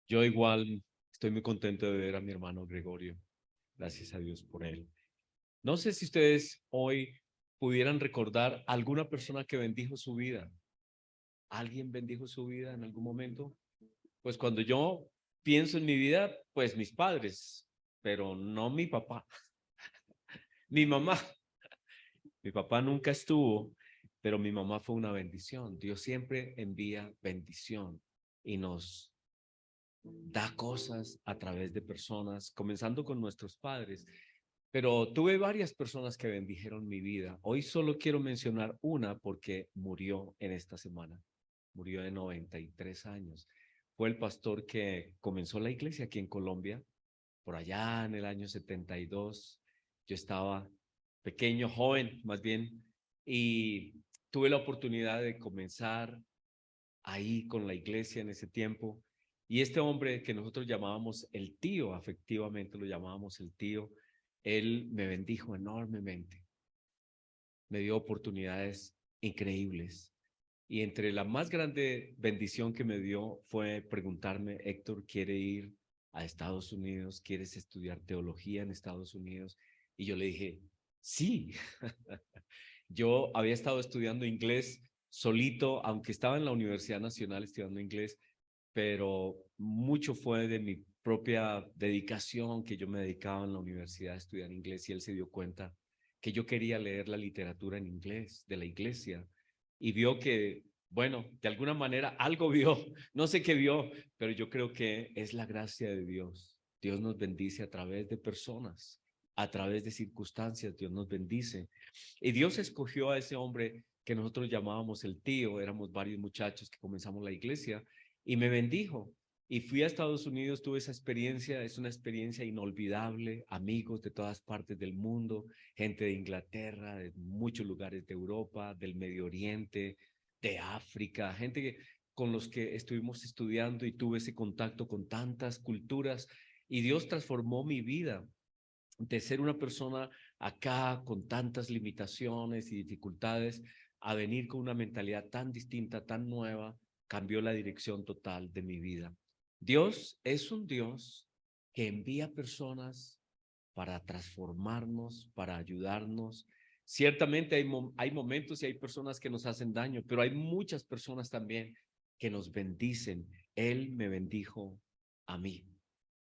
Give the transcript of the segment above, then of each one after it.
Yo igual estoy muy contento de ver a mi hermano Gregorio. Gracias a Dios por él. No sé si ustedes hoy pudieran recordar alguna persona que bendijo su vida. ¿Alguien bendijo su vida en algún momento? Pues cuando yo pienso en mi vida, pues mis padres, pero no mi papá, mi mamá. Mi papá nunca estuvo, pero mi mamá fue una bendición. Dios siempre envía bendición y nos da cosas a través de personas, comenzando con nuestros padres. Pero tuve varias personas que bendijeron mi vida. Hoy solo quiero mencionar una porque murió en esta semana. Murió de 93 años. Fue el pastor que comenzó la iglesia aquí en Colombia, por allá en el año 72. Yo estaba pequeño, joven más bien, y tuve la oportunidad de comenzar ahí con la iglesia en ese tiempo. Y este hombre que nosotros llamábamos el tío, afectivamente lo llamábamos el tío, él me bendijo enormemente, me dio oportunidades increíbles. Y entre la más grande bendición que me dio fue preguntarme, Héctor, ¿quiere ir a Estados Unidos? ¿Quieres estudiar teología en Estados Unidos? Y yo le dije, sí. Yo había estado estudiando inglés solito, aunque estaba en la Universidad Nacional estudiando inglés, pero mucho fue de mi propia dedicación que yo me dedicaba en la universidad a estudiar inglés y él se dio cuenta que yo quería leer la literatura en inglés de la iglesia y vio que, bueno, de alguna manera algo vio, no sé qué vio, pero yo creo que es la gracia de Dios. Dios nos bendice a través de personas, a través de circunstancias, Dios nos bendice. Y Dios escogió a ese hombre que nosotros llamábamos el tío, éramos varios muchachos que comenzamos la iglesia, y me bendijo. Y fui a Estados Unidos, tuve esa experiencia, es una experiencia inolvidable, amigos de todas partes del mundo, gente de Inglaterra, de muchos lugares de Europa, del Medio Oriente, de África, gente con los que estuvimos estudiando y tuve ese contacto con tantas culturas y Dios transformó mi vida de ser una persona acá con tantas limitaciones y dificultades a venir con una mentalidad tan distinta, tan nueva, cambió la dirección total de mi vida. Dios es un Dios que envía personas para transformarnos, para ayudarnos. Ciertamente hay momentos y hay personas que nos hacen daño, pero hay muchas personas también que nos bendicen. Él me bendijo a mí.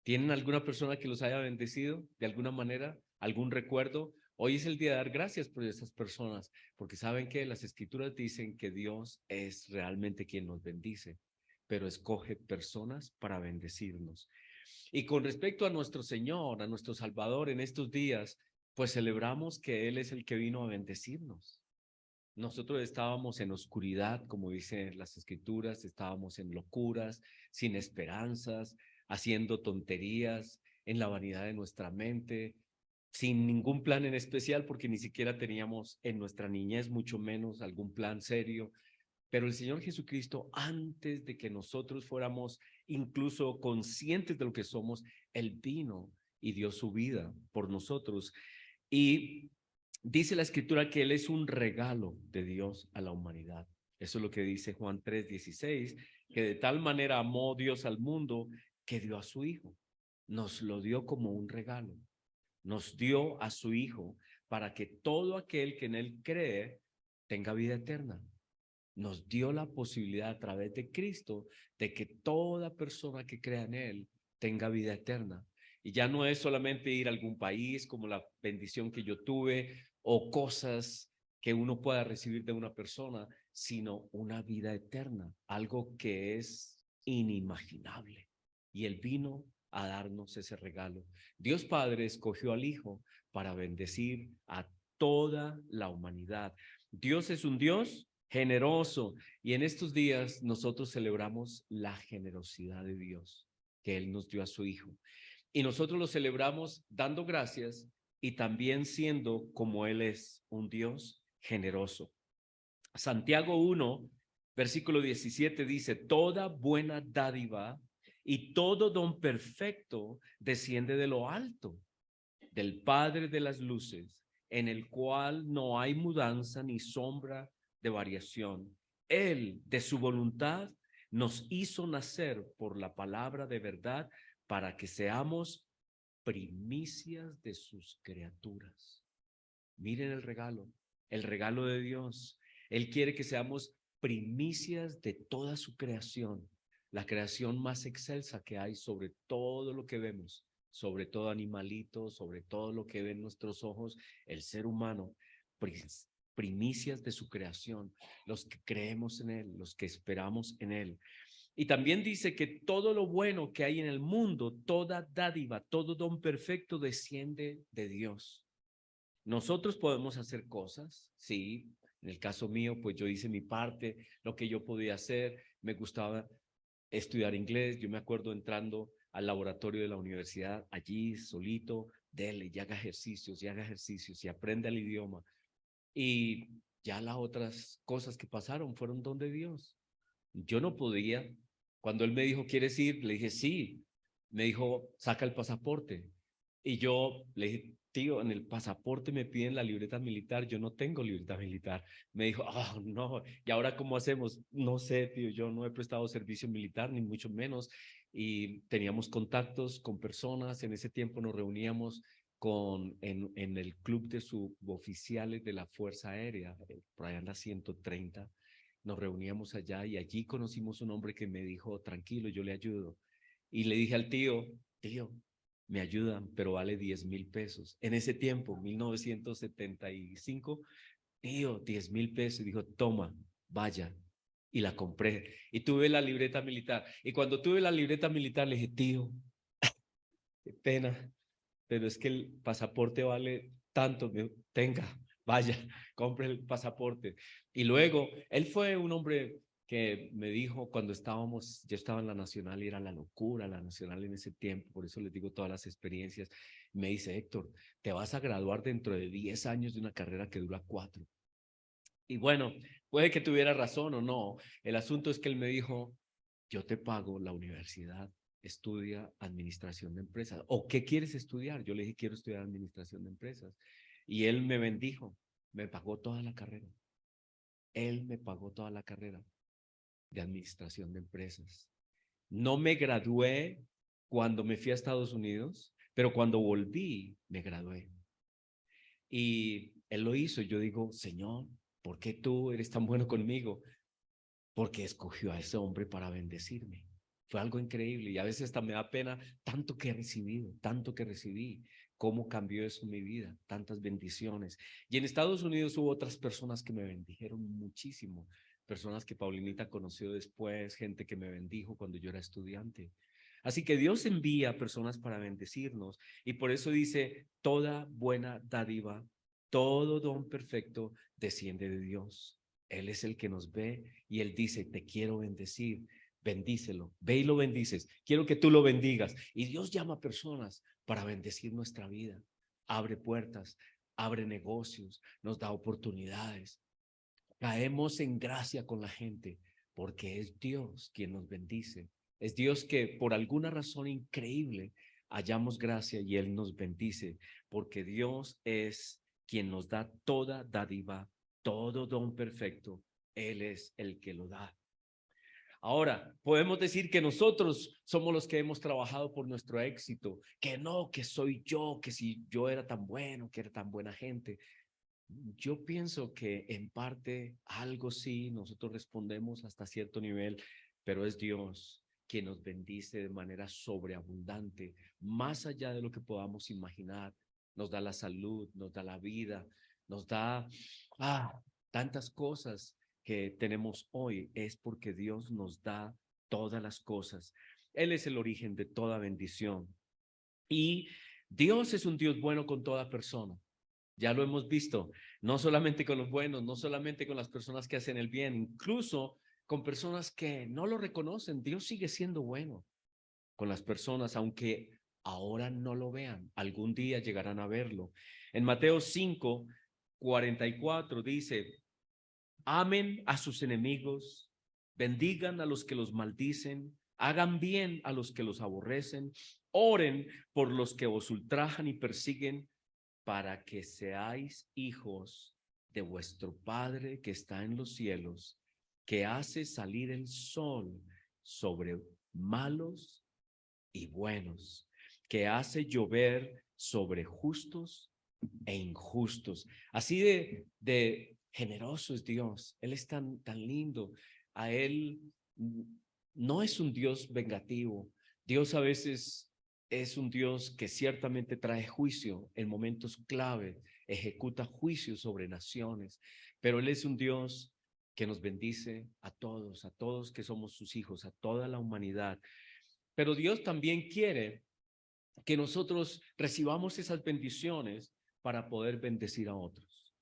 ¿Tienen alguna persona que los haya bendecido de alguna manera? ¿Algún recuerdo? Hoy es el día de dar gracias por esas personas, porque saben que las escrituras dicen que Dios es realmente quien nos bendice, pero escoge personas para bendecirnos. Y con respecto a nuestro Señor, a nuestro Salvador en estos días, pues celebramos que Él es el que vino a bendecirnos. Nosotros estábamos en oscuridad, como dicen las escrituras, estábamos en locuras, sin esperanzas, haciendo tonterías, en la vanidad de nuestra mente, sin ningún plan en especial, porque ni siquiera teníamos en nuestra niñez, mucho menos algún plan serio. Pero el Señor Jesucristo, antes de que nosotros fuéramos incluso conscientes de lo que somos, Él vino y dio su vida por nosotros. Y dice la escritura que Él es un regalo de Dios a la humanidad. Eso es lo que dice Juan 3:16, que de tal manera amó Dios al mundo que dio a su Hijo. Nos lo dio como un regalo. Nos dio a su Hijo para que todo aquel que en Él cree tenga vida eterna. Nos dio la posibilidad a través de Cristo de que toda persona que crea en Él tenga vida eterna. Y ya no es solamente ir a algún país como la bendición que yo tuve o cosas que uno pueda recibir de una persona, sino una vida eterna, algo que es inimaginable. Y Él vino a darnos ese regalo. Dios Padre escogió al Hijo para bendecir a toda la humanidad. Dios es un Dios generoso y en estos días nosotros celebramos la generosidad de Dios, que Él nos dio a su Hijo. Y nosotros lo celebramos dando gracias y también siendo como Él es un Dios generoso. Santiago 1, versículo 17 dice, toda buena dádiva y todo don perfecto desciende de lo alto, del Padre de las luces, en el cual no hay mudanza ni sombra de variación. Él, de su voluntad, nos hizo nacer por la palabra de verdad para que seamos primicias de sus criaturas. Miren el regalo de Dios. Él quiere que seamos primicias de toda su creación, la creación más excelsa que hay sobre todo lo que vemos, sobre todo animalito, sobre todo lo que ven nuestros ojos, el ser humano, primicias de su creación, los que creemos en Él, los que esperamos en Él. Y también dice que todo lo bueno que hay en el mundo, toda dádiva, todo don perfecto desciende de Dios. Nosotros podemos hacer cosas, sí. En el caso mío, pues yo hice mi parte, lo que yo podía hacer. Me gustaba estudiar inglés. Yo me acuerdo entrando al laboratorio de la universidad, allí solito, dele, y haga ejercicios y aprenda el idioma. Y ya las otras cosas que pasaron fueron don de Dios. Yo no podía. Cuando él me dijo, ¿quieres ir? Le dije, sí. Me dijo, saca el pasaporte. Y yo le dije, tío, en el pasaporte me piden la libreta militar. Yo no tengo libreta militar. Me dijo, oh, no. ¿Y ahora cómo hacemos? No sé, tío, yo no he prestado servicio militar, ni mucho menos. Y teníamos contactos con personas. En ese tiempo nos reuníamos en el club de suboficiales de la Fuerza Aérea, por allá en la 130. Nos reuníamos allá y allí conocimos un hombre que me dijo, tranquilo, yo le ayudo. Y le dije al tío, tío, me ayudan, pero vale 10,000 pesos. En ese tiempo, 1975, tío, 10,000 pesos. Y dijo, toma, vaya. Y la compré. Y tuve la libreta militar. Y cuando tuve la libreta militar, le dije, tío, qué pena, pero es que el pasaporte vale tanto, tenga, vaya, compre el pasaporte. Y luego, él fue un hombre que me dijo cuando yo estaba en la Nacional y era la locura la Nacional en ese tiempo, por eso les digo todas las experiencias. Me dice, Héctor, te vas a graduar dentro de 10 años de una carrera que dura 4. Y bueno, puede que tuviera razón o no. El asunto es que él me dijo, yo te pago la universidad, estudia administración de empresas. ¿O qué quieres estudiar? Yo le dije, quiero estudiar administración de empresas. Y él me bendijo, me pagó toda la carrera. Él me pagó toda la carrera de administración de empresas. No me gradué cuando me fui a Estados Unidos, pero cuando volví, me gradué. Y él lo hizo. Yo digo, Señor, ¿por qué tú eres tan bueno conmigo? Porque escogió a ese hombre para bendecirme. Fue algo increíble y a veces hasta me da pena tanto que he recibido, tanto que recibí, cómo cambió eso mi vida, tantas bendiciones. Y en Estados Unidos hubo otras personas que me bendijeron muchísimo, personas que Paulinita conoció después, gente que me bendijo cuando yo era estudiante. Así que Dios envía personas para bendecirnos y por eso dice, toda buena dádiva, todo don perfecto desciende de Dios. Él es el que nos ve y Él dice, te quiero bendecir, bendícelo, ve y lo bendices, quiero que tú lo bendigas. Y Dios llama a personas para bendecir nuestra vida, abre puertas, abre negocios, nos da oportunidades. Caemos en gracia con la gente porque es Dios quien nos bendice. Es Dios que por alguna razón increíble hallamos gracia y Él nos bendice porque Dios es quien nos da toda dádiva, todo don perfecto. Él es el que lo da. Ahora, podemos decir que nosotros somos los que hemos trabajado por nuestro éxito, que no, que soy yo, que si yo era tan bueno, que era tan buena gente. Yo pienso que en parte algo sí, nosotros respondemos hasta cierto nivel, pero es Dios quien nos bendice de manera sobreabundante, más allá de lo que podamos imaginar. Nos da la salud, nos da la vida, nos da tantas cosas que tenemos hoy. Es porque Dios nos da todas las cosas. Él es el origen de toda bendición. Y Dios es un Dios bueno con toda persona. Ya lo hemos visto, no solamente con los buenos, no solamente con las personas que hacen el bien, incluso con personas que no lo reconocen. Dios sigue siendo bueno con las personas, aunque ahora no lo vean, algún día llegarán a verlo. En Mateo 5:44 dice, amen a sus enemigos, bendigan a los que los maldicen, hagan bien a los que los aborrecen, oren por los que os ultrajan y persiguen, para que seáis hijos de vuestro Padre que está en los cielos, que hace salir el sol sobre malos y buenos, que hace llover sobre justos e injustos. Así de generoso es Dios. Él es tan lindo. A Él no es un Dios vengativo. Dios a veces es un Dios que ciertamente trae juicio en momentos clave, ejecuta juicio sobre naciones, pero Él es un Dios que nos bendice a todos que somos sus hijos, a toda la humanidad. Pero Dios también quiere que nosotros recibamos esas bendiciones para poder bendecir a otros.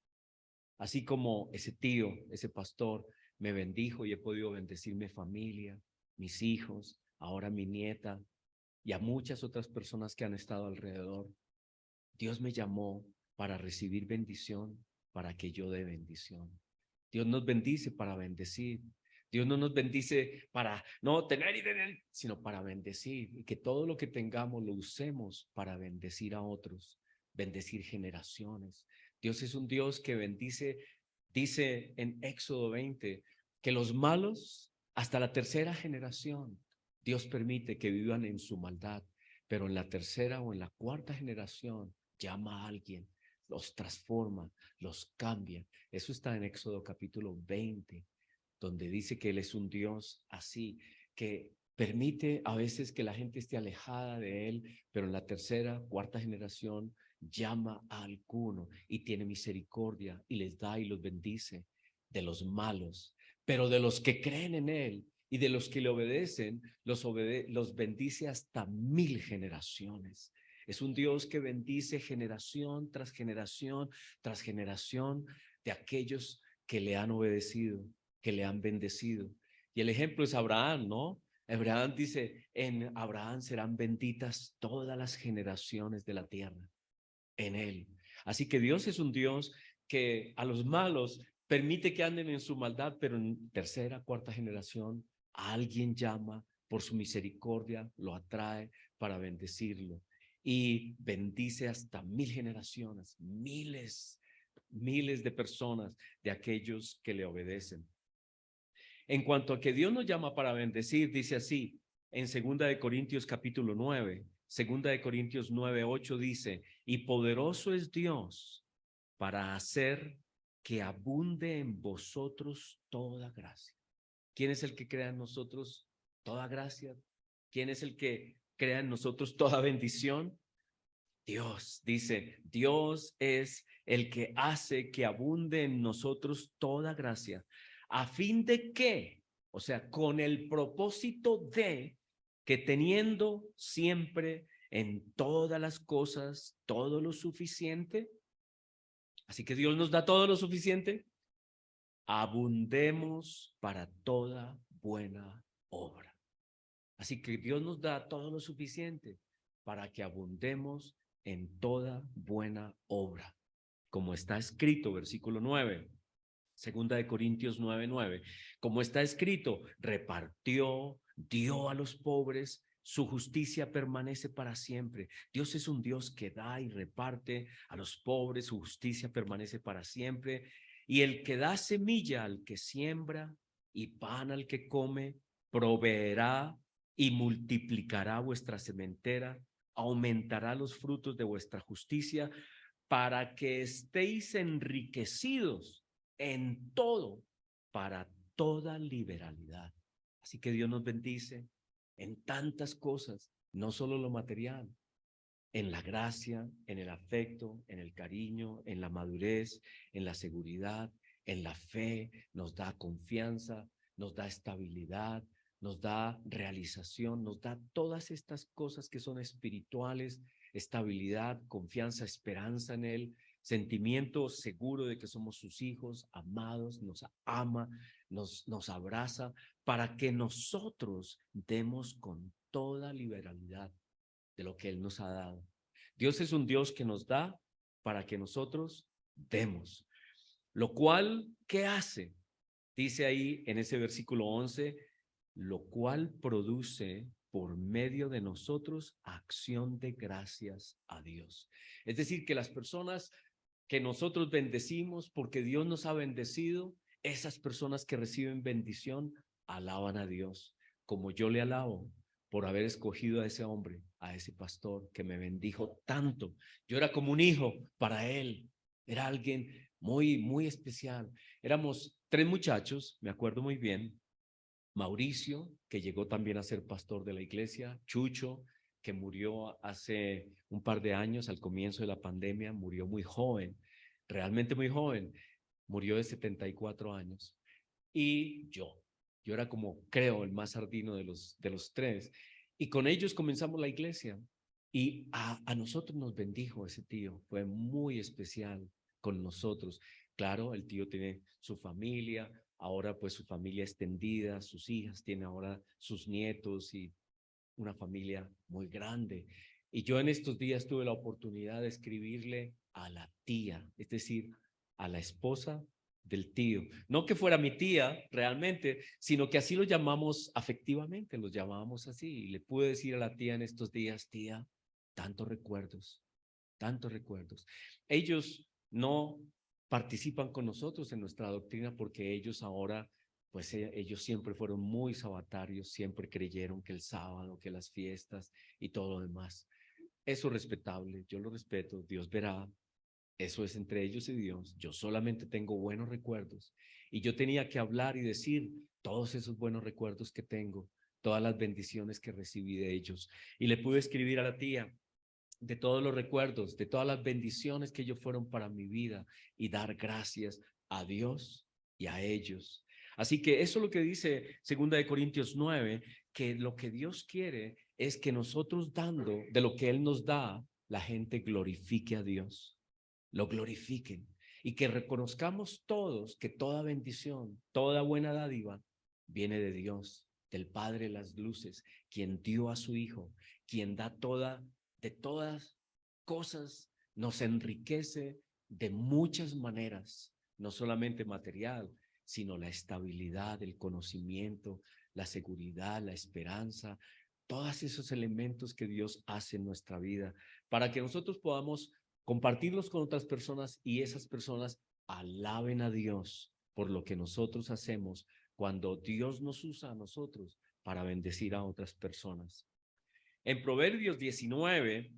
Así como ese tío, ese pastor me bendijo y he podido bendecir mi familia, mis hijos, ahora mi nieta y a muchas otras personas que han estado alrededor. Dios me llamó para recibir bendición, para que yo dé bendición. Dios nos bendice para bendecir. Dios no nos bendice para no tener y tener, sino para bendecir, y que todo lo que tengamos lo usemos para bendecir a otros, bendecir generaciones. Dios es un Dios que bendice, dice en Éxodo 20, que los malos hasta la tercera generación, Dios permite que vivan en su maldad, pero en la tercera o en la cuarta generación llama a alguien, los transforma, los cambia. Eso está en Éxodo capítulo 20, donde dice que Él es un Dios así, que permite a veces que la gente esté alejada de Él, pero en la tercera, cuarta generación llama a alguno y tiene misericordia y les da y los bendice de los malos, pero de los que creen en Él y de los que le obedecen, los bendice hasta 1000 generaciones. Es un Dios que bendice generación tras generación tras generación de aquellos que le han obedecido, que le han bendecido. Y el ejemplo es Abraham, ¿no? Abraham dice, en Abraham serán benditas todas las generaciones de la tierra, en él. Así que Dios es un Dios que a los malos permite que anden en su maldad, pero en tercera, cuarta generación, a alguien llama por su misericordia, lo atrae para bendecirlo y bendice hasta 1000 generaciones, miles de personas de aquellos que le obedecen. En cuanto a que Dios nos llama para bendecir, dice así en 2 capítulo 9, 2 dice, y poderoso es Dios para hacer que abunde en vosotros toda gracia. ¿Quién es el que crea en nosotros toda gracia? ¿Quién es el que crea en nosotros toda bendición? Dios, dice, Dios es el que hace que abunde en nosotros toda gracia, a fin de que, o sea, con el propósito de que teniendo siempre en todas las cosas todo lo suficiente, así que Dios nos da todo lo suficiente, abundemos para toda buena obra. Así que Dios nos da todo lo suficiente para que abundemos en toda buena obra. Como está escrito, versículo 9, 2 Corintios 9, como está escrito, repartió, dio a los pobres, su justicia permanece para siempre. Dios es un Dios que da y reparte a los pobres, su justicia permanece para siempre. Y el que da semilla al que siembra y pan al que come, proveerá y multiplicará vuestra sementera, aumentará los frutos de vuestra justicia, para que estéis enriquecidos en todo, para toda liberalidad. Así que Dios nos bendice en tantas cosas, no solo lo material, en la gracia, en el afecto, en el cariño, en la madurez, en la seguridad, en la fe, nos da confianza, nos da estabilidad, nos da realización, nos da todas estas cosas que son espirituales, estabilidad, confianza, esperanza en Él, sentimiento seguro de que somos sus hijos, amados, nos ama, nos abraza, para que nosotros demos con toda liberalidad de lo que Él nos ha dado. Dios es un Dios que nos da para que nosotros demos. Lo cual, ¿qué hace? Dice ahí en ese versículo 11, lo cual produce por medio de nosotros acción de gracias a Dios. Es decir, que las personas que nosotros bendecimos porque Dios nos ha bendecido, esas personas que reciben bendición alaban a Dios, como yo le alabo por haber escogido a ese hombre, a ese pastor que me bendijo tanto. Yo era como un hijo para él, era alguien muy, muy especial. Éramos 3 muchachos, me acuerdo muy bien. Mauricio, que llegó también a ser pastor de la iglesia, Chucho, que murió hace un par de años al comienzo de la pandemia, murió muy joven, realmente muy joven, murió de 74 años. Y yo era como, creo, el más sardino de los 3. Y con ellos comenzamos la iglesia. Y a nosotros nos bendijo ese tío, fue muy especial con nosotros. Claro, el tío tiene su familia, ahora pues su familia extendida, sus hijas, tiene ahora sus nietos y una familia muy grande. Y yo en estos días tuve la oportunidad de escribirle a la tía, es decir, a la esposa del tío. No que fuera mi tía realmente, sino que así lo llamamos afectivamente, los llamábamos así. Y le pude decir a la tía en estos días, tía, tantos recuerdos, tantos recuerdos. Ellos no participan con nosotros en nuestra doctrina porque ellos ahora, pues ellos siempre fueron muy sabatarios, siempre creyeron que el sábado, que las fiestas y todo lo demás. Eso es respetable, yo lo respeto, Dios verá, eso es entre ellos y Dios. Yo solamente tengo buenos recuerdos y yo tenía que hablar y decir todos esos buenos recuerdos que tengo, todas las bendiciones que recibí de ellos. Y le pude escribir a la tía de todos los recuerdos, de todas las bendiciones que ellos fueron para mi vida y dar gracias a Dios y a ellos. Así que eso es lo que dice 2 Corintios 9, que lo que Dios quiere es que nosotros dando de lo que Él nos da, la gente glorifique a Dios, lo glorifiquen y que reconozcamos todos que toda bendición, toda buena dádiva viene de Dios, del Padre de las luces, quien dio a su Hijo, quien da de todas cosas, nos enriquece de muchas maneras, no solamente material, sino la estabilidad, el conocimiento, la seguridad, la esperanza, todos esos elementos que Dios hace en nuestra vida para que nosotros podamos compartirlos con otras personas y esas personas alaben a Dios por lo que nosotros hacemos cuando Dios nos usa a nosotros para bendecir a otras personas. En Proverbios 19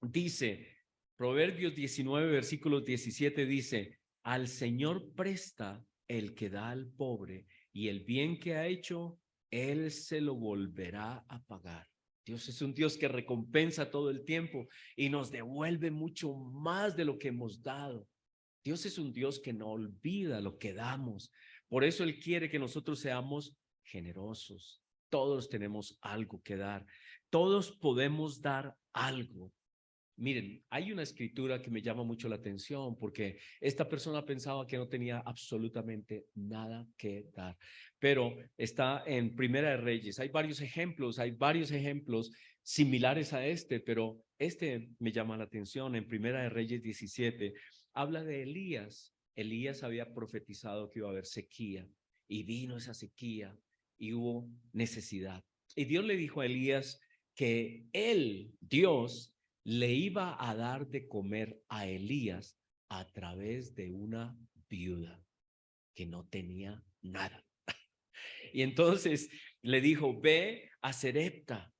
dice, Proverbios 19, versículos 17 dice, al Señor presta el que da al pobre y el bien que ha hecho, Él se lo volverá a pagar. Dios es un Dios que recompensa todo el tiempo y nos devuelve mucho más de lo que hemos dado. Dios es un Dios que no olvida lo que damos. Por eso Él quiere que nosotros seamos generosos. Todos tenemos algo que dar. Todos podemos dar algo. Miren, hay una escritura que me llama mucho la atención porque esta persona pensaba que no tenía absolutamente nada que dar, pero está en Primera de Reyes. Hay varios ejemplos similares a este, pero este me llama la atención. En Primera de Reyes 17 habla de Elías. Elías había profetizado que iba a haber sequía y vino esa sequía y hubo necesidad. Y Dios le dijo a Elías que Dios, le iba a dar de comer a Elías a través de una viuda que no tenía nada. Y entonces le dijo, ve a Serepta,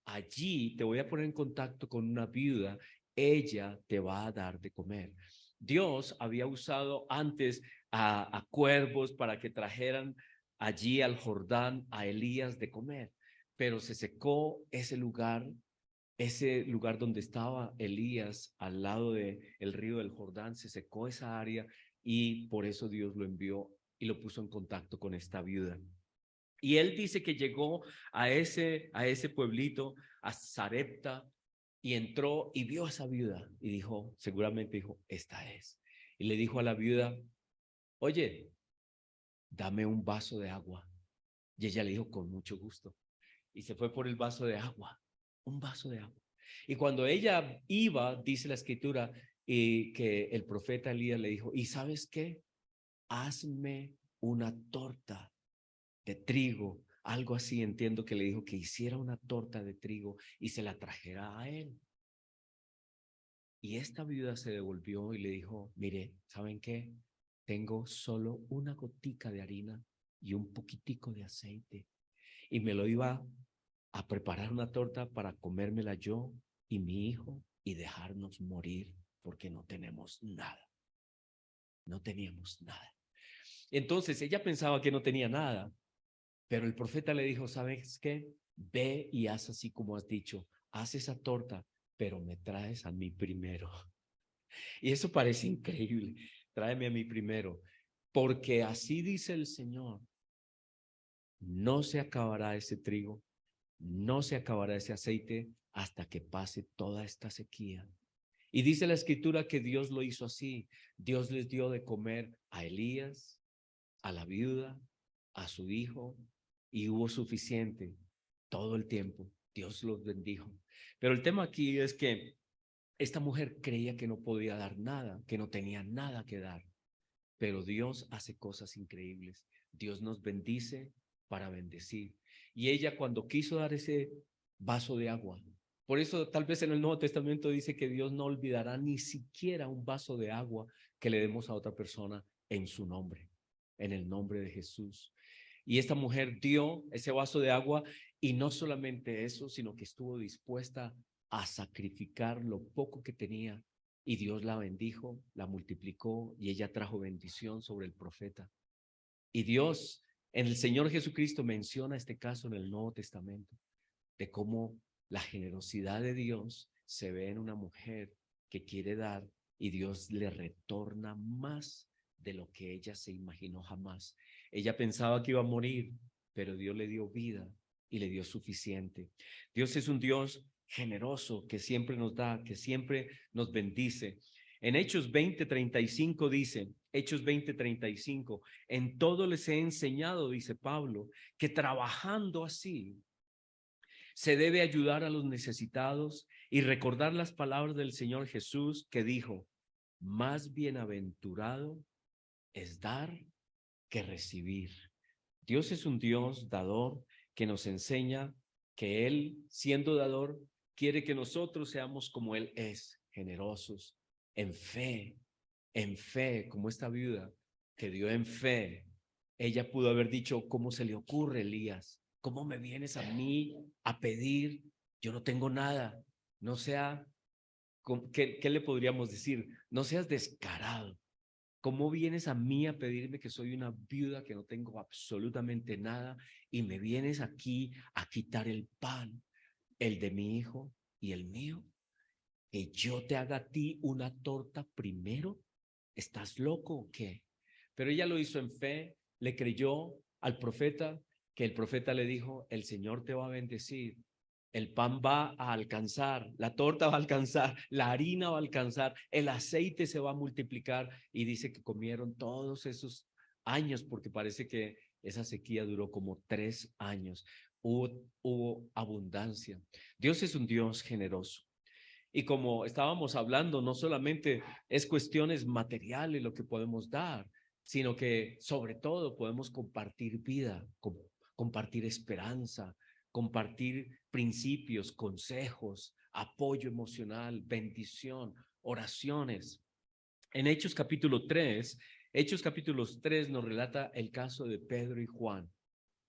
allí te voy a poner en contacto con una viuda, ella te va a dar de comer. Dios había usado antes a cuervos para que trajeran allí al Jordán a Elías de comer, pero se secó ese lugar donde estaba Elías al lado del río del Jordán, se secó esa área y por eso Dios lo envió y lo puso en contacto con esta viuda. Y él dice que llegó a ese pueblito, a Sarepta, y entró y vio a esa viuda y dijo, seguramente dijo, esta es. Y le dijo a la viuda, oye, dame un vaso de agua. Y ella le dijo, con mucho gusto. Y se fue por el vaso de agua, un vaso de agua. Y cuando ella iba, dice la escritura, y que el profeta Elías le dijo, ¿y sabes qué? Hazme una torta de trigo, algo así, entiendo que le dijo que hiciera una torta de trigo y se la trajera a él. Y esta viuda se devolvió y le dijo, mire, ¿saben qué? Tengo solo una gotica de harina y un poquitico de aceite. y me lo iba a preparar una torta para comérmela yo y mi hijo y dejarnos morir porque no tenemos nada. No teníamos nada. Entonces ella pensaba que no tenía nada, pero el profeta le dijo, ¿sabes qué? Ve y haz así como has dicho, haz esa torta, pero me traes a mí primero. Y eso parece increíble, tráeme a mí primero, porque así dice el Señor, no se acabará ese trigo, no se acabará ese aceite hasta que pase toda esta sequía. Y dice la escritura que Dios lo hizo así. Dios les dio de comer a Elías, a la viuda, a su hijo, y hubo suficiente todo el tiempo. Dios los bendijo. Pero el tema aquí es que esta mujer creía que no podía dar nada, que no tenía nada que dar. Pero Dios hace cosas increíbles. Dios nos bendice para bendecir. Y ella cuando quiso dar ese vaso de agua, por eso tal vez en el Nuevo Testamento dice que Dios no olvidará ni siquiera un vaso de agua que le demos a otra persona en su nombre, en el nombre de Jesús. Y esta mujer dio ese vaso de agua y no solamente eso, sino que estuvo dispuesta a sacrificar lo poco que tenía y Dios la bendijo, la multiplicó y ella trajo bendición sobre el profeta. Y Dios, en el Señor Jesucristo, menciona este caso en el Nuevo Testamento, de cómo la generosidad de Dios se ve en una mujer que quiere dar y Dios le retorna más de lo que ella se imaginó jamás. Ella pensaba que iba a morir, pero Dios le dio vida y le dio suficiente. Dios es un Dios generoso que siempre nos da, que siempre nos bendice. En Hechos 20:35 dice, Hechos 20:35, en todo les he enseñado, dice Pablo, que trabajando así se debe ayudar a los necesitados y recordar las palabras del Señor Jesús que dijo, más bienaventurado es dar que recibir. Dios es un Dios dador que nos enseña que Él, siendo dador, quiere que nosotros seamos como Él es, generosos, en fe, como esta viuda que dio en fe. Ella pudo haber dicho, ¿cómo se le ocurre, Elías? ¿Cómo me vienes a mí a pedir? Yo no tengo nada. No sea, ¿qué le podríamos decir? No seas descarado. ¿Cómo vienes a mí a pedirme que soy una viuda, que no tengo absolutamente nada, y me vienes aquí a quitar el pan, el de mi hijo y el mío? ¿Que yo te haga a ti una torta primero? ¿Estás loco o qué? Pero ella lo hizo en fe, le creyó al profeta, que el profeta le dijo, el Señor te va a bendecir, el pan va a alcanzar, la torta va a alcanzar, la harina va a alcanzar, el aceite se va a multiplicar, y dice que comieron todos esos años, porque parece que esa sequía duró como 3 años. Hubo abundancia. Dios es un Dios generoso. Y como estábamos hablando, no solamente es cuestiones materiales lo que podemos dar, sino que sobre todo podemos compartir vida, compartir esperanza, compartir principios, consejos, apoyo emocional, bendición, oraciones. En Hechos capítulo 3 nos relata el caso de Pedro y Juan.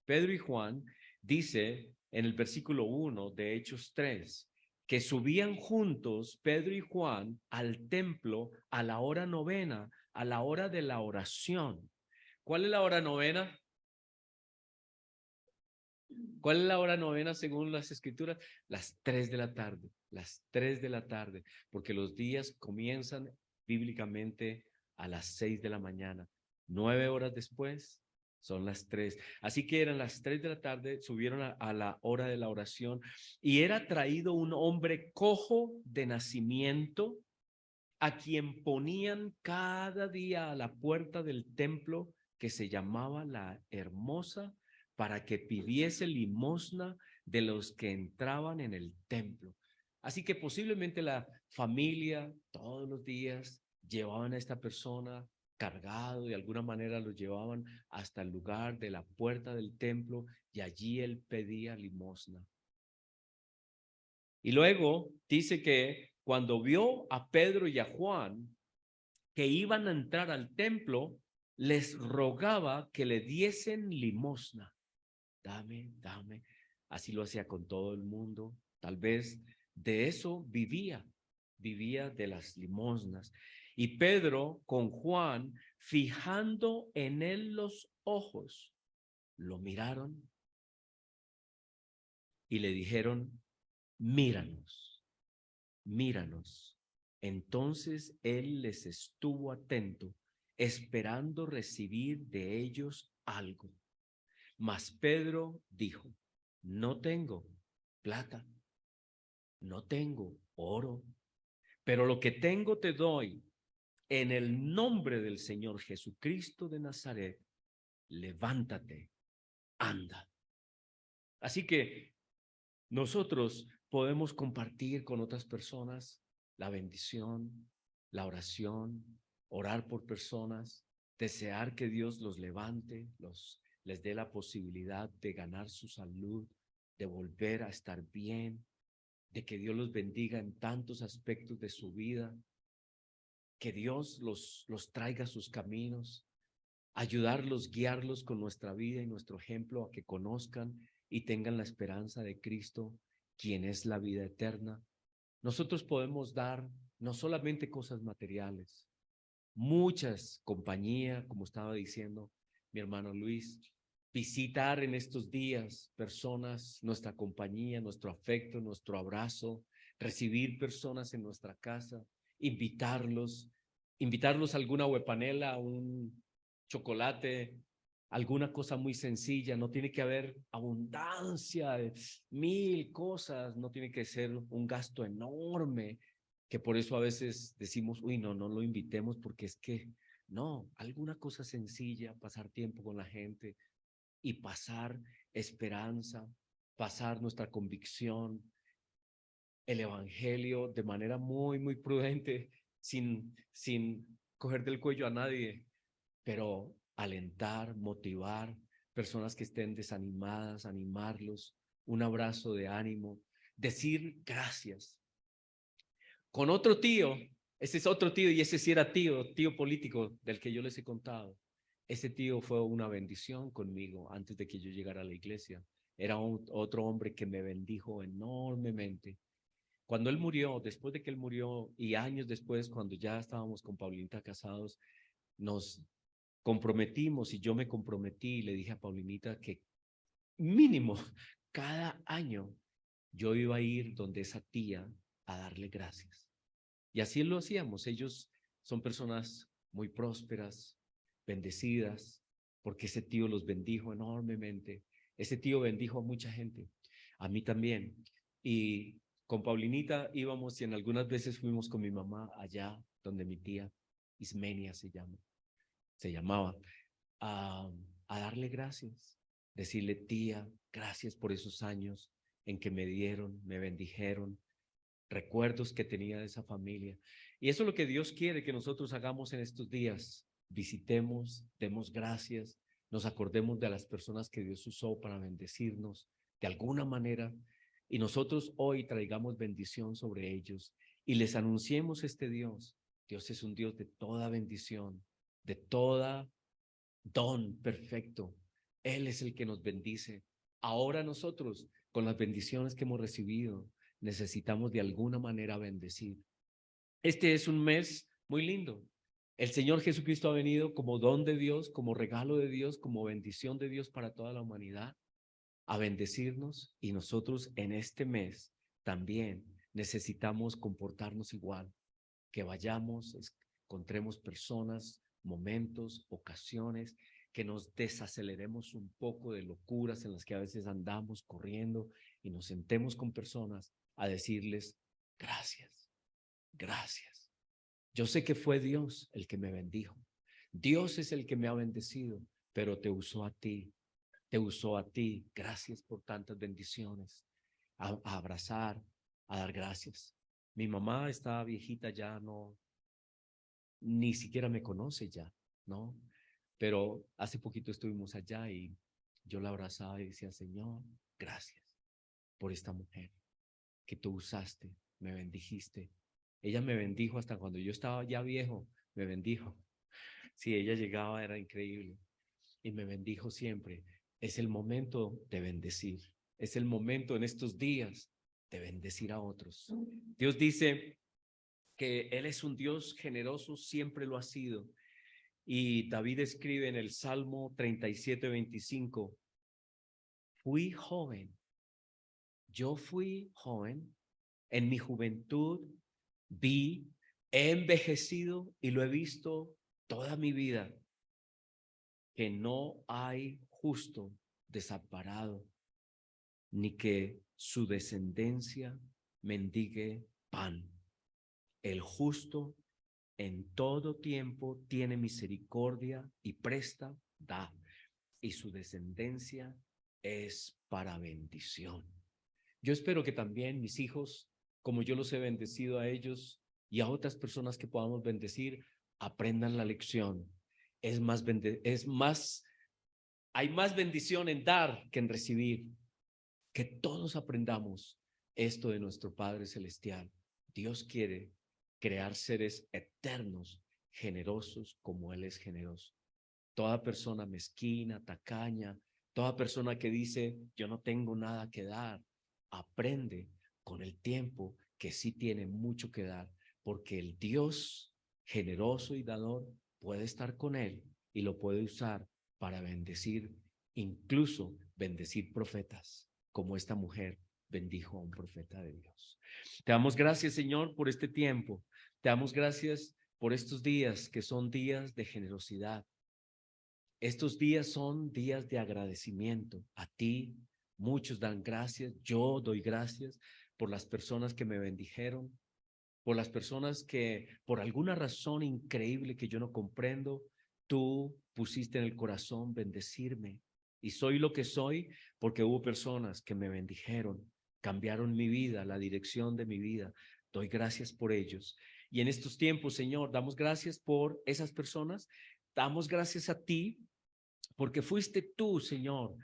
Pedro y Juan dice en el versículo 1 de Hechos 3 que subían juntos Pedro y Juan al templo a la hora novena, a la hora de la oración. ¿Cuál es la hora novena? ¿Cuál es la hora novena según las escrituras? Las 3 de la tarde, las 3 de la tarde, porque los días comienzan bíblicamente a las 6 de la mañana. 9 horas después son las 3. Así que eran las 3 de la tarde, subieron a la hora de la oración y era traído un hombre cojo de nacimiento a quien ponían cada día a la puerta del templo que se llamaba La Hermosa para que pidiese limosna de los que entraban en el templo. Así que posiblemente la familia todos los días llevaban a esta persona cargado, de alguna manera lo llevaban hasta el lugar de la puerta del templo y allí él pedía limosna. Y luego dice que cuando vio a Pedro y a Juan que iban a entrar al templo, les rogaba que le diesen limosna. dame, dame. Así lo hacía con todo el mundo. Tal vez de eso vivía de las limosnas. Y Pedro con Juan, fijando en él los ojos, lo miraron y le dijeron, míranos, míranos. Entonces él les estuvo atento, esperando recibir de ellos algo. Mas Pedro dijo, no tengo plata, no tengo oro, pero lo que tengo te doy. En el nombre del Señor Jesucristo de Nazaret, levántate, anda. Así que nosotros podemos compartir con otras personas la bendición, la oración, orar por personas, desear que Dios los levante, les dé la posibilidad de ganar su salud, de volver a estar bien, de que Dios los bendiga en tantos aspectos de su vida, que Dios los traiga a sus caminos, ayudarlos, guiarlos con nuestra vida y nuestro ejemplo a que conozcan y tengan la esperanza de Cristo, quien es la vida eterna. Nosotros podemos dar no solamente cosas materiales, muchas compañías, como estaba diciendo mi hermano Luis, visitar en estos días personas, nuestra compañía, nuestro afecto, nuestro abrazo, recibir personas en nuestra casa, invitarlos a alguna huepanela, a un chocolate, alguna cosa muy sencilla. No tiene que haber abundancia de 1000 cosas, no tiene que ser un gasto enorme, que por eso a veces decimos, uy, no lo invitemos porque es que, no, alguna cosa sencilla, pasar tiempo con la gente y pasar esperanza, pasar nuestra convicción, el evangelio de manera muy prudente, sin coger del cuello a nadie, pero alentar, motivar, personas que estén desanimadas, animarlos, un abrazo de ánimo, decir gracias. Con otro tío, ese es otro tío y ese sí era tío político del que yo les he contado. Ese tío fue una bendición conmigo antes de que yo llegara a la iglesia. Era otro hombre que me bendijo enormemente. Cuando él murió, después de que él murió y años después, cuando ya estábamos con Paulinita casados, nos comprometimos y yo me comprometí y le dije a Paulinita que mínimo cada año yo iba a ir donde esa tía a darle gracias. Y así lo hacíamos. Ellos son personas muy prósperas, bendecidas, porque ese tío los bendijo enormemente. Ese tío bendijo a mucha gente, a mí también. Y con Paulinita íbamos y en algunas veces fuimos con mi mamá allá donde mi tía Ismenia se llamaba, a, a darle gracias, decirle, tía, gracias por esos años en que me dieron, me bendijeron, recuerdos que tenía de esa familia. Y eso es lo que Dios quiere que nosotros hagamos en estos días. Visitemos, demos gracias, nos acordemos de las personas que Dios usó para bendecirnos de alguna manera y nosotros hoy traigamos bendición sobre ellos y les anunciemos este Dios. Dios es un Dios de toda bendición, de toda don perfecto. Él es el que nos bendice. Ahora nosotros, con las bendiciones que hemos recibido, necesitamos de alguna manera bendecir. Este es un mes muy lindo. El Señor Jesucristo ha venido como don de Dios, como regalo de Dios, como bendición de Dios para toda la humanidad, a bendecirnos y nosotros en este mes también necesitamos comportarnos igual, que vayamos, encontremos personas, momentos, ocasiones, que nos desaceleremos un poco de locuras en las que a veces andamos corriendo y nos sentemos con personas a decirles gracias, gracias. Yo sé que fue Dios el que me bendijo. Dios es el que me ha bendecido, pero te usó a ti. Gracias por tantas bendiciones. A abrazar, a dar gracias. Mi mamá está viejita ya, no, ni siquiera me conoce ya, ¿no? Pero hace poquito estuvimos allá y yo la abrazaba y decía, Señor, gracias por esta mujer que tú usaste, me bendijiste. Ella me bendijo hasta cuando yo estaba ya viejo, me bendijo. Si ella llegaba era increíble y me bendijo siempre. Es el momento de bendecir. Es el momento en estos días de bendecir a otros. Dios dice que Él es un Dios generoso, siempre lo ha sido. Y David escribe en el Salmo 37:25, yo fui joven, en mi juventud he envejecido y lo he visto toda mi vida, que no hay justo desamparado, ni que su descendencia mendigue pan. El justo en todo tiempo tiene misericordia y presta da, y su descendencia es para bendición. Yo espero que también mis hijos, como yo los he bendecido a ellos y a otras personas que podamos bendecir, aprendan la lección. Hay más bendición en dar que en recibir. Que todos aprendamos esto de nuestro Padre Celestial. Dios quiere crear seres eternos, generosos como Él es generoso. Toda persona mezquina, tacaña, toda persona que dice, yo no tengo nada que dar, aprende con el tiempo que sí tiene mucho que dar, porque el Dios generoso y dador puede estar con él y lo puede usar para bendecir, incluso bendecir profetas, como esta mujer bendijo a un profeta de Dios. Te damos gracias, Señor, por este tiempo. Te damos gracias por estos días que son días de generosidad. Estos días son días de agradecimiento a ti. Muchos dan gracias. Yo doy gracias por las personas que me bendijeron, por las personas que por alguna razón increíble que yo no comprendo, tú pusiste en el corazón bendecirme. Y soy lo que soy porque hubo personas que me bendijeron, cambiaron mi vida, la dirección de mi vida. Doy gracias por ellos. Y en estos tiempos, Señor, damos gracias por esas personas. Damos gracias a ti porque fuiste tú, Señor,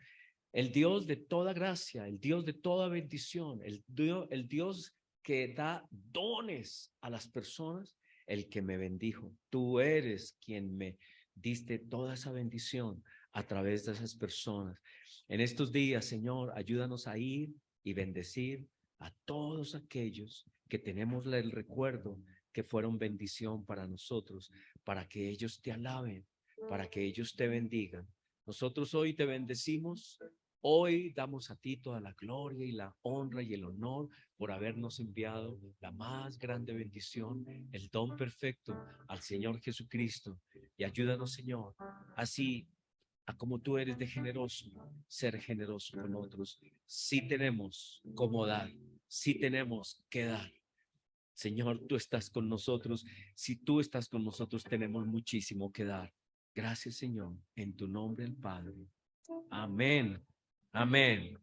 el Dios de toda gracia, el Dios de toda bendición, el Dios que da dones a las personas, el que me bendijo. Tú eres quien me diste toda esa bendición a través de esas personas. En estos días, Señor, ayúdanos a ir y bendecir a todos aquellos que tenemos el recuerdo que fueron bendición para nosotros, para que ellos te alaben, para que ellos te bendigan. Nosotros hoy te bendecimos. Hoy damos a ti toda la gloria y la honra y el honor por habernos enviado la más grande bendición, el don perfecto al Señor Jesucristo. Y ayúdanos, Señor, así a como tú eres de generoso, ser generoso con otros. Sí tenemos cómo dar, sí tenemos que dar. Señor, tú estás con nosotros. Si tú estás con nosotros, tenemos muchísimo que dar. Gracias, Señor, en tu nombre el Padre. Amén. Amén.